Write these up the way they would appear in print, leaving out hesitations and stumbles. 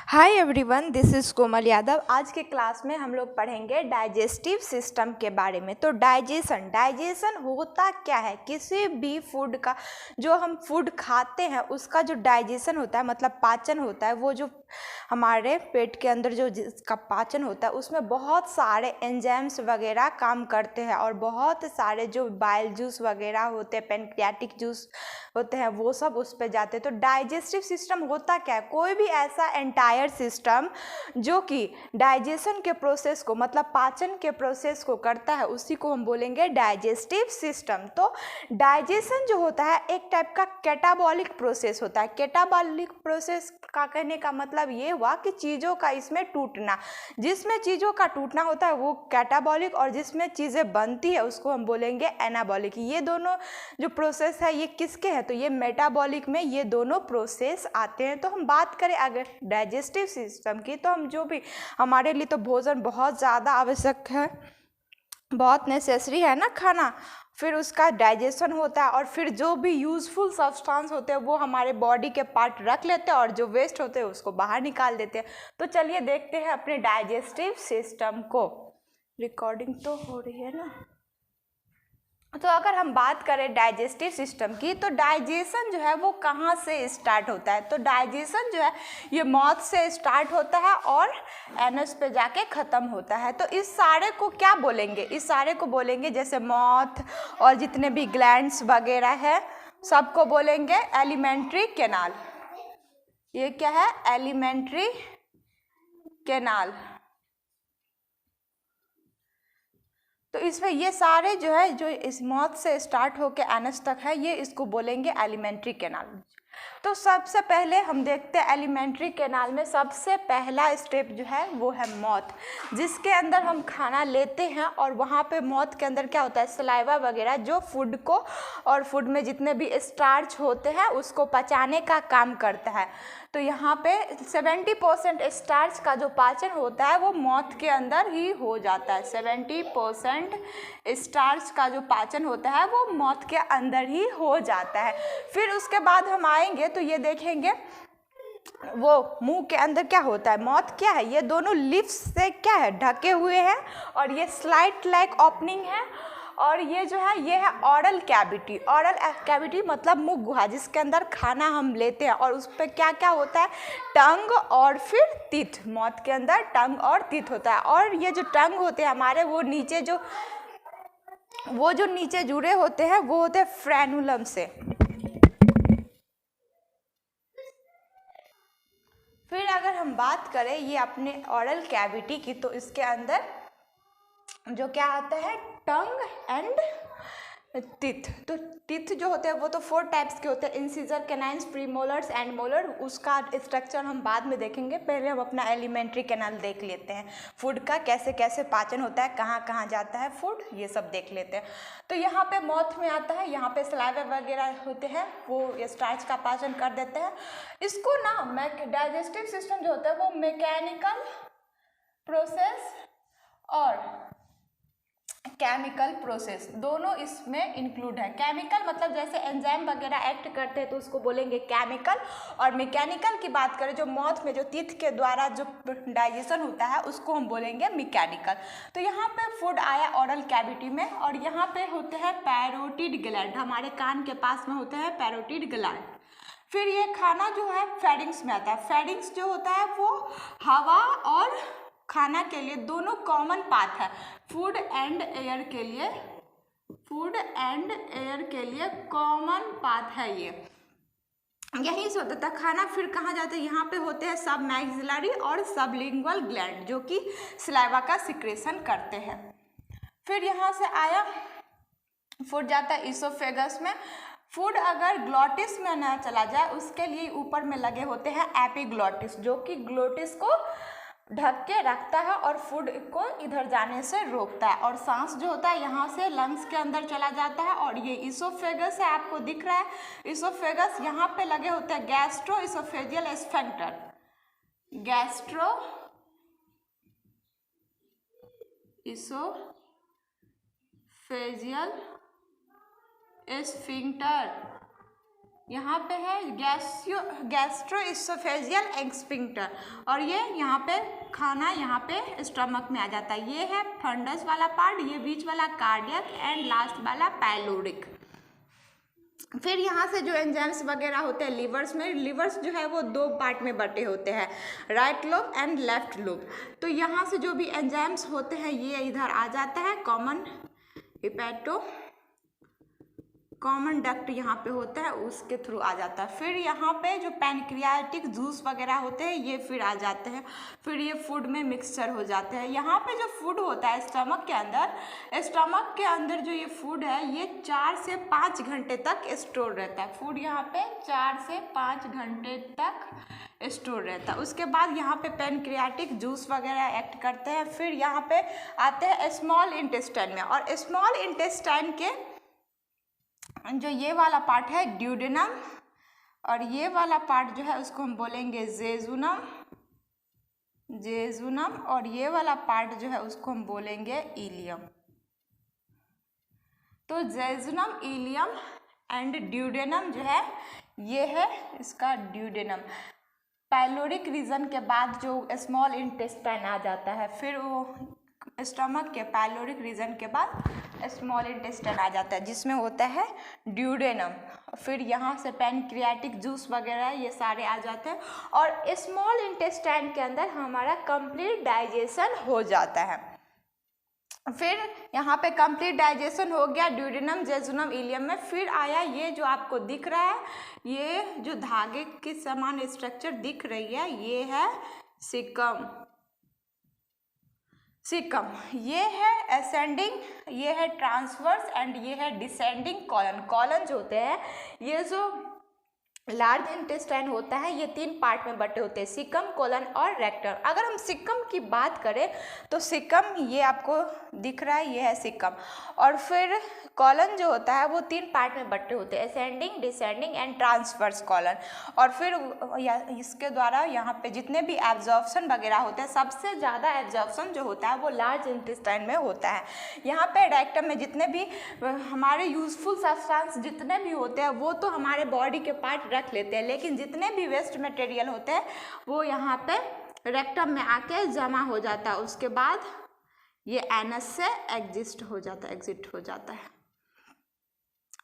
Hi everyone, this is कोमल यादव। आज के class में हम लोग पढ़ेंगे डाइजेस्टिव सिस्टम के बारे में। तो डाइजेशन होता क्या है? किसी भी फूड का, जो हम फूड खाते हैं उसका जो डाइजेशन होता है, मतलब पाचन होता है, वो जो हमारे पेट के अंदर जो जिसका पाचन होता है उसमें बहुत सारे एंजाइम्स वगैरह काम करते हैं और बहुत सारे जो बाइल जूस वगैरह होते हैं, पैनक्रियाटिक जूस होते हैं, वो सब उस पर जाते हैं। तो डाइजेस्टिव सिस्टम होता क्या है? कोई भी ऐसा एंटायर सिस्टम जो कि डाइजेशन के प्रोसेस को, मतलब पाचन के प्रोसेस को करता है, उसी को हम बोलेंगे डाइजेस्टिव सिस्टम। तो डाइजेशन जो होता है एक टाइप का कैटाबॉलिक प्रोसेस होता है। कैटाबॉलिक प्रोसेस का कहने का मतलब ये हुआ कि चीज़ों का इसमें टूटना, जिसमें चीज़ों का टूटना होता है वो कैटाबॉलिक, और जिसमें चीज़ें बनती है उसको हम बोलेंगे एनाबॉलिक। ये दोनों जो प्रोसेस है ये किसके हैं? तो ये मेटाबॉलिक में ये दोनों प्रोसेस आते हैं। तो हम बात करें अगर डाइजेस्टिव सिस्टम की, तो हम जो भी हमारे लिए तो भोजन बहुत ज़्यादा आवश्यक है, बहुत नेसेसरी है ना खाना। फिर उसका डाइजेशन होता है और फिर जो भी यूज़फुल सब्सटेंस होते हैं वो हमारे बॉडी के पार्ट रख लेते हैं और जो वेस्ट होते हैं उसको बाहर निकाल देते हैं। तो चलिए देखते हैं अपने डाइजेस्टिव सिस्टम को। रिकॉर्डिंग तो हो रही है ना? तो अगर हम बात करें डाइजेस्टिव सिस्टम की, तो डाइजेशन जो है वो कहाँ से स्टार्ट होता है? तो डाइजेशन जो है ये माउथ से स्टार्ट होता है और एनस पे जाके ख़त्म होता है। तो इस सारे को क्या बोलेंगे? इस सारे को बोलेंगे, जैसे माउथ और जितने भी ग्लैंड्स वगैरह है सबको बोलेंगे एलिमेंट्री कैनाल। ये क्या है? Alimentary canal. तो इसमें ये सारे जो है, जो इस माउथ से स्टार्ट होके एनस तक है, ये इसको बोलेंगे एलिमेंट्री कैनाल। तो सबसे पहले हम देखते हैं एलिमेंट्री कैनाल में सबसे पहला स्टेप जो है वो है माउथ, जिसके अंदर हम खाना लेते हैं और वहाँ पे माउथ के अंदर क्या होता है? सलाइवा वगैरह जो फूड को और फूड में जितने भी स्टार्च होते हैं उसको पचाने का काम करता है। तो यहाँ पे 70% स्टार्च का जो पाचन होता है वो माउथ के अंदर ही हो जाता है। 70% स्टार्च का जो पाचन होता है वो माउथ के अंदर ही हो जाता है। फिर उसके बाद हम आएंगे तो ये देखेंगे वो मुंह के अंदर क्या होता है? माउथ क्या है? ये दोनों लिप्स से क्या है? ढके हुए हैं और ये स्लाइट लाइक ओपनिंग है। और ये जो है ये है ऑरल कैविटी। ऑरल कैविटी मतलब मुंह गुहा, जिसके अंदर खाना हम लेते हैं और उस पर क्या क्या होता है? टंग और फिर टीथ। माउथ के अंदर टंग और टीथ होता है। और ये जो टंग होते हैं हमारे, वो जो नीचे जुड़े होते हैं वो होते हैं फ्रेनुलम से। फिर अगर हम बात करें ये अपने ऑरल कैविटी की, तो इसके अंदर जो क्या आता है? Tongue and teeth. तो टीथ जो होते हैं वो तो 4 टाइप्स के होते हैं: incisor, canines, premolars and molar. उसका स्ट्रक्चर हम बाद में देखेंगे, पहले हम अपना एलिमेंट्री कैनाल देख लेते हैं। फूड का कैसे कैसे पाचन होता है, कहाँ कहाँ जाता है फूड, ये सब देख लेते हैं। तो यहाँ पे माउथ में आता है, यहाँ पे सलाइवा वगैरह होते हैं, वो स्टार्च का पाचन कर देते हैं। इसको ना डाइजेस्टिव सिस्टम जो होता है वो मैकेनिकल प्रोसेस और केमिकल प्रोसेस दोनों इसमें इंक्लूड है। केमिकल मतलब जैसे एंजाइम वगैरह एक्ट करते हैं तो उसको बोलेंगे केमिकल, और मैकेनिकल की बात करें जो माउथ में जो टीथ के द्वारा जो डाइजेशन होता है उसको हम बोलेंगे मैकेनिकल। तो यहाँ पे फूड आया ऑरल कैविटी में, और यहाँ पे होते हैं पैरोटिड ग्लैंड, हमारे कान के पास में होते हैं पैरोटिड ग्लैंड। फिर ये खाना जो है फेरिंग्स में आता है। फेरिंग्स जो होता है वो हवा और खाना के लिए दोनों कॉमन पाथ है। फूड एंड एयर के लिए, फूड एंड एयर के लिए कॉमन पाथ है ये, यहीं से होता था खाना। फिर कहाँ जाते हैं? यहाँ पे होते हैं सब मैक्सिलरी और सबलिंगुअल ग्लैंड, जो कि सलाइवा का सिक्रेशन करते हैं। फिर यहाँ से आया फूड जाता है इसोफेगस में। फूड अगर ग्लॉटिस में ना चला जाए उसके लिए ऊपर में लगे होते हैं एपिग्लॉटिस, जो कि ग्लॉटिस को ढक के रखता है और फूड को इधर जाने से रोकता है। और सांस जो होता है यहाँ से लंग्स के अंदर चला जाता है। और ये इसोफेगस है, आपको दिख रहा है इसोफेगस, यहाँ पे लगे होते हैं gastro oesophageal sphincter, gastro oesophageal sphincter. यहाँ पे है गैस्ट्रोइसोफेजियल एक्सफिंक्टर, और ये यहाँ पे खाना यहाँ पे स्टमक में आ जाता है। ये है फंडस वाला पार्ट, ये बीच वाला कार्डियक एंड लास्ट वाला पाइलोरिक। फिर यहाँ से जो एंजाइम्स वगैरह होते हैं लिवर्स में, लिवर्स जो है वो दो पार्ट में बटे होते हैं, right lobe and left lobe. तो यहाँ से जो भी एंजाइम्स होते हैं ये इधर आ जाता है, कॉमन डक्ट यहाँ पे होता है, उसके थ्रू आ जाता है। फिर यहाँ पे जो पैनक्रियाटिक जूस वगैरह होते हैं ये फिर आ जाते हैं, फिर ये फूड में मिक्सचर हो जाते हैं। यहाँ पे जो फूड होता है स्टमक के अंदर जो ये फूड है ये 4 से 5 घंटे तक स्टोर रहता है। फूड यहाँ पे 4 से 5 घंटे तक स्टोर रहता है। उसके बाद यहाँ पे पैनक्रियाटिक जूस वगैरह एक्ट करते हैं। फिर यहाँ पे आते हैं स्मॉल इंटेस्टाइन में, और स्मॉल इंटेस्टाइन के जो ये वाला पार्ट है ड्यूडेनम, और ये वाला पार्ट जो है उसको हम बोलेंगे जेजुनम, और ये वाला पार्ट जो है उसको हम बोलेंगे इलियम। तो जेजुनम, इलियम एंड ड्यूडेनम जो है ये है इसका ड्यूडेनम। पाइलोरिक रीजन के बाद जो स्मॉल इंटेस्टाइन आ जाता है, फिर वो स्टमक के पाइलोरिक रीजन के बाद स्मॉल इंटेस्टाइन आ जाता है जिसमें होता है ड्यूडेनम। फिर यहाँ से पैनक्रियाटिक जूस वगैरह ये सारे आ जाते हैं, और स्मॉल इंटेस्टाइन के अंदर हमारा कंप्लीट डाइजेशन हो जाता है। फिर यहाँ पे कंप्लीट डाइजेशन हो गया ड्यूडेनम, जेजुनम, इलियम में। फिर आया ये जो आपको दिख रहा है, ये जो धागे के समान स्ट्रक्चर दिख रही है ये है सिकम। ये है असेंडिंग, ये है ट्रांसवर्स एंड ये है डिसेंडिंग कॉलन। कॉलन जो होते हैं ये जो लार्ज इंटेस्टाइन होता है ये 3 पार्ट में बटे होते हैं, सिकम, कोलन और रेक्टम। अगर हम सिकम की बात करें तो सिकम ये आपको दिख रहा है, ये है सिकम। और फिर कॉलन जो होता है वो 3 पार्ट में बटे होते हैं, ascending, descending and transverse colon. और फिर इसके द्वारा यहाँ पे जितने भी एब्जॉर्प्शन वगैरह होते हैं, सबसे ज़्यादा एब्जॉर्प्शन जो होता है वो लार्ज इंटेस्टाइन में होता है। यहाँ पे रेक्टम में जितने भी हमारे यूजफुल सब्सटेंस जितने भी होते हैं वो तो हमारे बॉडी के पार्ट रख लेते हैं, लेकिन जितने भी वेस्ट मटेरियल होते हैं वो यहाँ पे रेक्टम में आके जमा हो जाता है। उसके बाद ये एनस से एग्जिट हो जाता है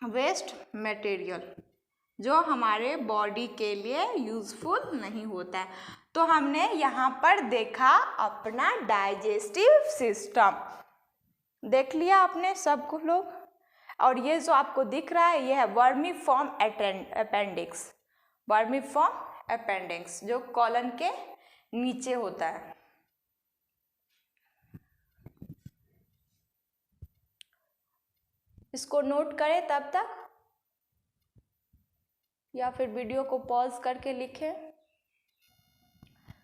वेस्ट मटेरियल जो हमारे बॉडी के लिए यूजफुल नहीं होता है। तो हमने यहाँ पर देखा अपना डाइजेस्टिव सिस्टम, देख लिया आपने सब कुछ लोग। और ये जो आपको दिख रहा है ये है वर्मीफॉर्म अपेंडिक्स जो कॉलन के नीचे होता है। इसको नोट करें तब तक, या फिर वीडियो को पॉज करके लिखें।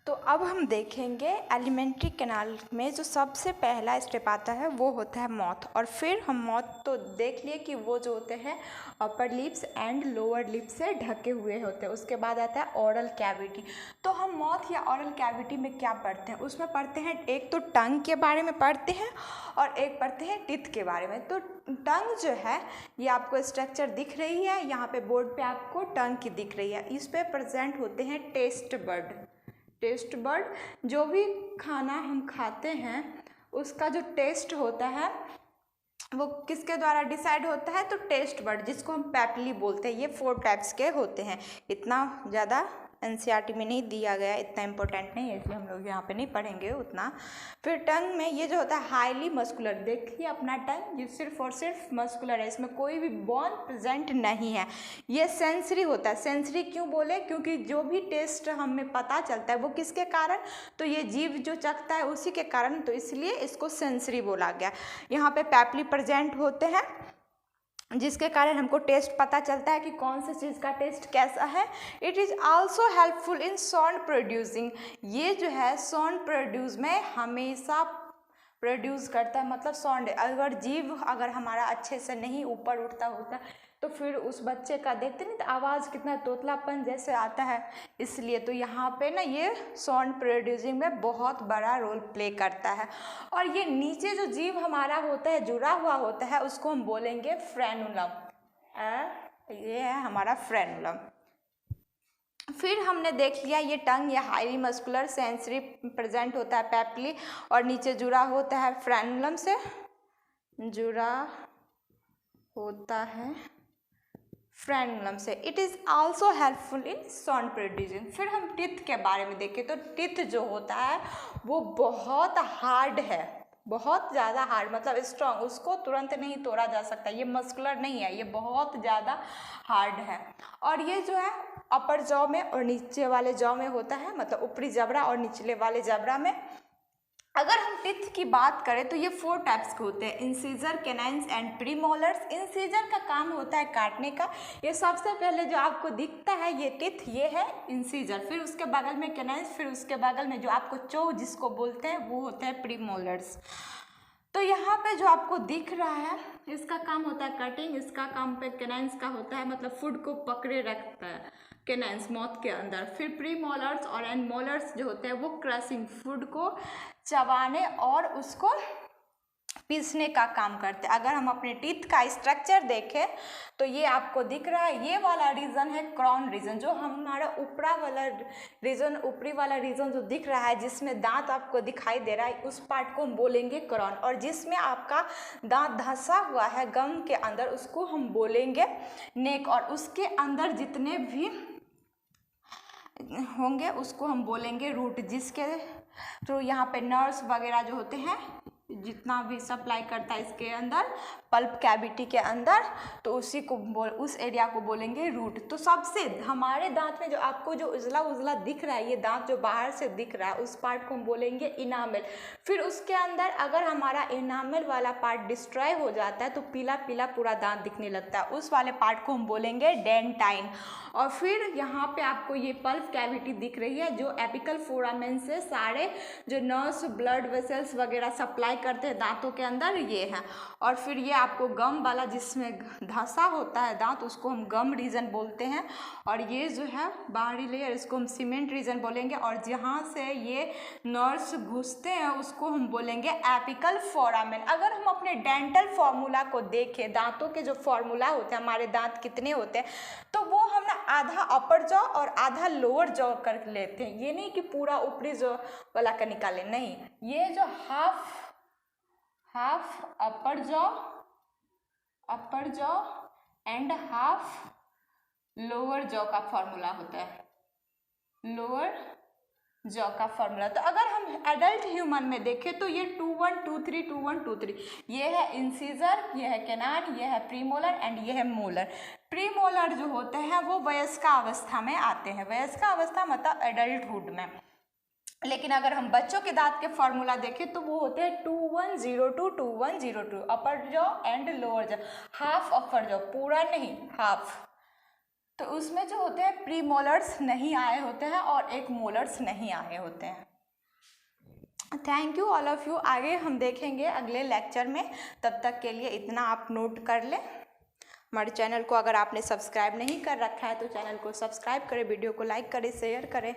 तो अब हम देखेंगे एलिमेंट्री कैनाल में जो सबसे पहला स्टेप आता है वो होता है मौथ। और फिर हम मौथ तो देख लिए कि वो जो होते हैं upper lips and lower lips से ढके हुए होते हैं। उसके बाद आता है ओरल कैविटी। तो हम मौथ या ओरल कैविटी में क्या पढ़ते हैं, उसमें पढ़ते हैं एक तो टंग के बारे में पढ़ते हैं और एक पढ़ते हैं टीथ के बारे में। तो टंग जो है ये आपको स्ट्रक्चर दिख रही है, यहाँ पे बोर्ड पे आपको टंग की दिख रही है। इस पे प्रेजेंट होते हैं टेस्ट बर्ड। जो भी खाना हम खाते हैं उसका जो टेस्ट होता है वो किसके द्वारा डिसाइड होता है, तो टेस्ट बर्ड, जिसको हम पैपली बोलते हैं। ये 4 टाइप्स के होते हैं। इतना ज़्यादा एनसीईआरटी में नहीं दिया गया, इतना इम्पोर्टेंट नहीं है, इसलिए हम लोग यहाँ पे नहीं पढ़ेंगे उतना। फिर टंग में ये जो होता है हाईली मस्कुलर, देखिए अपना टंग ये सिर्फ और सिर्फ मस्कुलर है, इसमें कोई भी बोन प्रेजेंट नहीं है। ये सेंसरी होता है। सेंसरी क्यों बोले, क्योंकि जो भी टेस्ट हमें पता चलता है वो किसके कारण, तो ये जीव जो चखता है उसी के कारण, तो इसलिए इसको सेंसरी बोला गया। यहाँ पे पैपली प्रेजेंट होते हैं जिसके कारण हमको टेस्ट पता चलता है कि कौन सी चीज़ का टेस्ट कैसा है। It is also helpful in sound producing. ये जो है साउंड प्रोड्यूस में हमेशा प्रोड्यूस करता है, मतलब साउंड। अगर जीव अगर हमारा अच्छे से नहीं ऊपर उठता होता तो फिर उस बच्चे का देखते नहीं तो आवाज़ कितना तोतलापन जैसे आता है, इसलिए तो यहाँ पे ना ये साउंड प्रोड्यूसिंग में बहुत बड़ा रोल प्ले करता है। और ये नीचे जो जीव हमारा होता है जुड़ा हुआ होता है उसको हम बोलेंगे फ्रेनुलम। ये है हमारा फ्रेनुलम। फिर हमने देख लिया ये टंग, ये हाईली मस्कुलर सेंसरी प्रेजेंट होता है पैपली और नीचे जुड़ा होता है फ्रेनुलम से, जुड़ा होता है फ्रेनुलम से। It is also helpful in sound producing. फिर हम टिथ के बारे में देखें तो टिथ जो होता है वो बहुत हार्ड है, बहुत ज़्यादा हार्ड, मतलब स्ट्रॉन्ग, उसको तुरंत नहीं तोड़ा जा सकता, ये मस्कुलर नहीं है, ये बहुत ज़्यादा हार्ड है। और ये जो है अपर जॉ में और नीचे वाले जॉ में होता है, मतलब ऊपरी जबड़ा और निचले वाले जबड़ा में। अगर हम टिथ की बात करें तो ये 4 टाइप्स के होते हैं, incisor, canines and premolars. Incisor का काम होता है काटने का, ये सबसे पहले जो आपको दिखता है ये टिथ, ये है इंसीजर। फिर उसके बगल में कैनाइन्स, फिर उसके बगल में जो आपको चो जिसको बोलते हैं वो होते हैं प्रीमोलर्स। तो यहाँ पे जो आपको दिख रहा है इसका काम होता है कटिंग, इसका काम पे कैनाइन्स का होता है मतलब फूड को पकड़े रखता है कैनाइन्स माउथ के अंदर। फिर प्रीमोलर्स और एंड मोलर्स जो होते हैं वो क्रशिंग, फूड को चबाने और उसको पीसने का काम करते हैं। अगर हम अपने टीथ का स्ट्रक्चर देखें तो ये आपको दिख रहा है, ये वाला रीजन है क्राउन रीजन, जो हमारा ऊपरी वाला रीजन जो दिख रहा है जिसमें दांत आपको दिखाई दे रहा है, उस पार्ट को हम बोलेंगे क्राउन। और जिसमें आपका दांत धंसा हुआ है गम के अंदर उसको हम बोलेंगे नेक। और उसके अंदर जितने भी होंगे उसको हम बोलेंगे रूट, जिसके तो यहाँ पे नर्व्स वगैरह जो होते हैं जितना भी सप्लाई करता है इसके अंदर पल्प कैविटी के अंदर, तो उसी को उस एरिया को बोलेंगे रूट। तो सबसे हमारे दांत में जो आपको जो उजला उजला दिख रहा है, ये दांत जो बाहर से दिख रहा है, उस पार्ट को हम बोलेंगे इनामेल। फिर उसके अंदर अगर हमारा इनामेल वाला पार्ट डिस्ट्रॉय हो जाता है तो पीला पीला पूरा दांत दिखने लगता है, उस वाले पार्ट को हम बोलेंगे डेंटाइन। और फिर यहाँ पे आपको ये पल्प कैविटी दिख रही है जो एपिकल फोरामेन से सारे जो नर्व्स, ब्लड वेसल्स वगैरह सप्लाई करते हैं दांतों के अंदर, ये है। और फिर ये आपको गम वाला जिसमें धंसा होता है दांत, उसको हम गम रीजन बोलते हैं। और ये जो है बाहरी लेयर, इसको हम सीमेंट रीजन बोलेंगे। और जहाँ से ये नर्व्स घुसते हैं उसको हम बोलेंगे एपिकल फोरामेन। अगर हम अपने डेंटल फॉर्मूला को देखें, दांतों के जो फॉर्मूला होते हैं, हमारे दांत कितने होते हैं, तो वो हम ना आधा अपर जॉ और आधा लोअर जॉ कर लेते हैं। ये नहीं कि पूरा ऊपरी जॉ वाला का निकालें, नहीं, ये जो half upper jaw and half lower jaw का फॉर्मूला होता है, लोअर जॉ का फॉर्मूला। तो अगर हम एडल्ट ह्यूमन में देखें तो ये 2 1 2 3 2 1 2 3, ये है इंसीजर, ये है कैनाइन, ये है प्रीमोलर एंड ये है मोलर। प्रीमोलर जो होते हैं वो वयस्कावस्था में आते हैं, वयस्कावस्था मतलब एडल्टहुड में। लेकिन अगर हम बच्चों के दांत के फॉर्मूला देखें तो वो होते हैं 2 1 0 2 2 1 0 2, अपर jaw and lower jaw, half upper jaw, पूरा नहीं हाफ। तो उसमें जो होते हैं प्रीमोलर्स नहीं आए होते हैं और एक मोलर्स नहीं आए होते हैं। Thank you all of you. आगे हम देखेंगे अगले लेक्चर में, तब तक के लिए इतना आप नोट कर लें। हमारे चैनल को अगर आपने सब्सक्राइब नहीं कर रखा है तो चैनल को सब्सक्राइब करें, वीडियो को लाइक करें, शेयर करें।